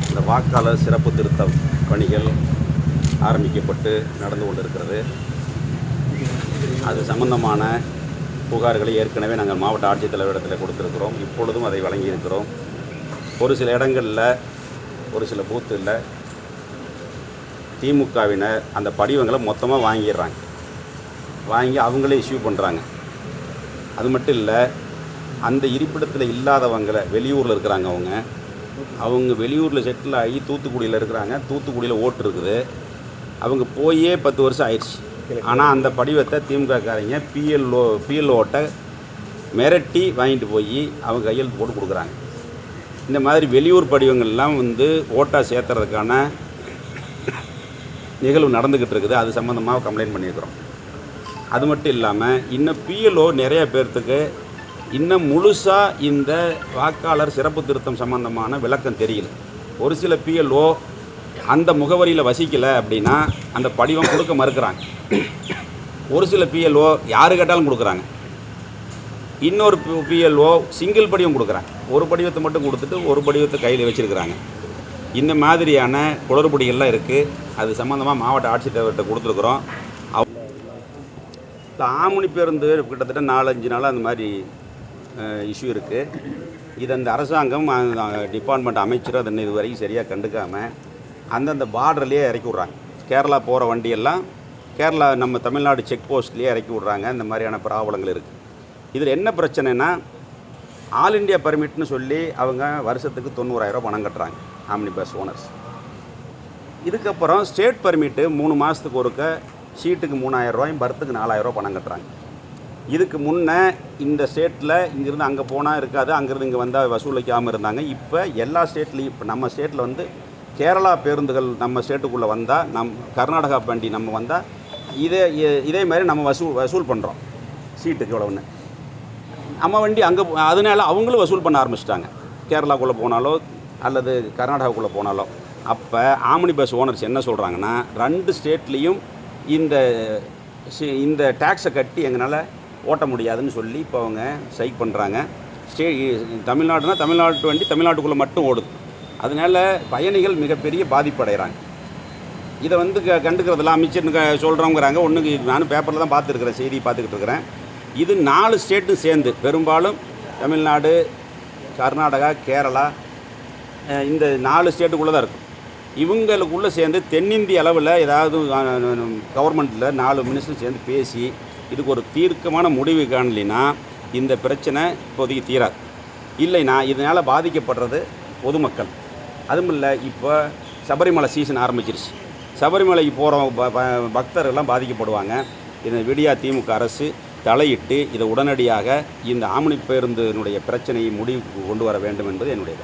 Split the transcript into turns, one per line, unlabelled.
இந்த வாக்காளர் சிறப்பு திருத்த பணிகள் ஆரம்பிக்கப்பட்டு நடந்து கொண்டிருக்கிறது. அது சம்பந்தமான புகார்களை ஏற்கனவே நாங்கள் மாவட்ட ஆட்சித்தலைவரிடத்தில் கொடுத்திருக்கிறோம். இப்பொழுதும் அதை வழங்கியிருக்கிறோம். ஒரு சில இடங்களில் ஒரு சில பூத்தில் திமுகவினர் அந்த படிவங்களை மொத்தமாக வாங்கி அவங்களே இஷ்யூ பண்ணுறாங்க. அது மட்டும் இல்லை, அந்த இருப்பிடத்தில் இல்லாதவங்களை வெளியூரில் இருக்கிறாங்க. அவங்க வெளியூரில் செட்டில் ஆகி தூத்துக்குடியில் இருக்கிறாங்க. தூத்துக்குடியில் ஓட்டு இருக்குது. அவங்க போயே 10 வருஷம் ஆயிடுச்சு. ஆனால் அந்த படிவத்தை திமுகக்காரங்க பிஎல்ஓட்டை மிரட்டி வாங்கிட்டு போய் அவங்க கையெழுத்து போட்டு கொடுக்குறாங்க. இந்த மாதிரி வெளியூர் படிவங்கள்லாம் ஓட்டாக சேர்த்துறதுக்கான நிகழ்வு நடந்துக்கிட்டு இருக்குது. அது சம்மந்தமாக கம்ப்ளைண்ட் பண்ணியிருக்கிறோம். அது மட்டும் இல்லாமல் இன்னும் பிஎல்ஓ நிறைய பேர்த்துக்கு இன்னும் முழுசாக இந்த வாக்காளர் சிறப்பு திருத்தம் சம்பந்தமான விளக்கம் தெரியல. ஒரு சில பிஎல்ஓ அந்த முகவரியில் வசிக்கலை அப்படின்னா அந்த படிவம் கொடுக்க மறுக்கிறாங்க. ஒரு சில பிஎல்ஓ யாரு கேட்டாலும் கொடுக்குறாங்க. இன்னொரு பிஎல்ஓ சிங்கிள் படிவம் கொடுக்குறாங்க. ஒரு படிவத்தை மட்டும் கொடுத்துட்டு ஒரு படிவத்தை கையில் வச்சுருக்கிறாங்க. இந்த மாதிரியான குளறுபடிகள்லாம் இருக்குது. அது சம்மந்தமாக மாவட்ட ஆட்சித்தலைவர்கிட்ட கொடுத்துருக்குறோம். ஆமுனி பேருந்து கிட்டத்தட்ட 4-5 நாளாக அந்த மாதிரி இஷ்யூ இருக்குது. இது அந்த அரசாங்கம் டிபார்ட்மெண்ட் அமைச்சர் அதனை இது வரைக்கும் சரியாக கண்டுக்காமல் அந்தந்த பார்டர்லேயே இறக்கி விட்றாங்க. கேரளா போகிற வண்டியெல்லாம் கேரளா நம்ம தமிழ்நாடு செக் போஸ்ட்லேயே இறக்கி விட்றாங்க. இந்த மாதிரியான ப்ராப்ளங்கள் இருக்குது. இதில் என்ன பிரச்சனைனா, ஆல் இண்டியா பர்மிட்னு சொல்லி அவங்க வருஷத்துக்கு 90,000 பணம் கட்டுறாங்க ஆம்னி பஸ் ஓனர்ஸ். இதுக்கப்புறம் ஸ்டேட் பர்மிட்டு 3 மாதத்துக்கு ஒருக்க ஷீட்டுக்கு 3,000 ரூபாயும் பர்த்துக்கு 4,000 பணம் கட்டுறாங்க. இதுக்கு முன்னே இந்த ஸ்டேட்டில் இங்கேருந்து அங்கே போனால் இருக்காது, அங்கேருந்து இங்கே வந்தால் வசூலிக்காமல் இருந்தாங்க. இப்போ எல்லா ஸ்டேட்லேயும் இப்போ நம்ம ஸ்டேட்டில் கேரளா பேருந்துகள் நம்ம ஸ்டேட்டுக்குள்ளே வந்தால் கர்நாடகா வண்டி நம்ம வந்தால் இதே மாதிரி நம்ம வசூல் பண்ணுறோம். சீட்டுக்கு எவ்வளோன்னு நம்ம வண்டி அங்கே அதனால அவங்களும் வசூல் பண்ண ஆரம்பிச்சிட்டாங்க. கேரளாக்குள்ளே போனாலோ அல்லது கர்நாடகாவுக்குள்ளே போனாலோ. அப்போ ஆம்னி பஸ் ஓனர்ஸ் என்ன சொல்கிறாங்கன்னா, 2 ஸ்டேட்லேயும் இந்த டேக்ஸை கட்டி எங்களால் ஓட்ட முடியாதுன்னு சொல்லி இப்போ அவங்க ஸ்ட்ரைக் பண்ணுறாங்க. தமிழ்நாடுனா தமிழ்நாட்டு வண்டி தமிழ்நாட்டுக்குள்ளே மட்டும் ஓடுது. அதனால் பயணிகள் மிகப்பெரிய பாதிப்படைகிறாங்க. இதை கண்டுக்கிறதெல்லாம் அமைச்சர்னு சொல்கிறவங்கிறாங்க. ஒன்றுக்கு நானும் பேப்பரில் தான் பார்த்துருக்குறேன், செய்தி பார்த்துக்கிட்டு இருக்கிறேன். இது 4 ஸ்டேட்டும் சேர்ந்து பெரும்பாலும் தமிழ்நாடு, கர்நாடகா, கேரளா இந்த 4 ஸ்டேட்டுக்குள்ளே தான் இருக்கும். இவங்களுக்குள்ளே சேர்ந்து தென்னிந்திய அளவில் ஏதாவது கவர்மெண்ட்டில் 4 மினிஸ்டரும் சேர்ந்து பேசி இதுக்கு ஒரு தீர்க்கமான முடிவு காணலைன்னா இந்த பிரச்சனை இப்போதைக்கு தீராது. இல்லைன்னா இதனால் பாதிக்கப்படுறது பொதுமக்கள். அதுவும் இல்லை, இப்போ சபரிமலை சீசன் ஆரம்பிச்சிருச்சு. சபரிமலைக்கு போகிற பக்தர்கள்லாம் பாதிக்கப்படுவாங்க. இதை விடியா திமுக அரசு தலையிட்டு இதை உடனடியாக இந்த ஆம்னி பேருந்தினுடைய பிரச்சனையை முடிவுக்கு கொண்டு வர வேண்டும் என்பது என்னுடைய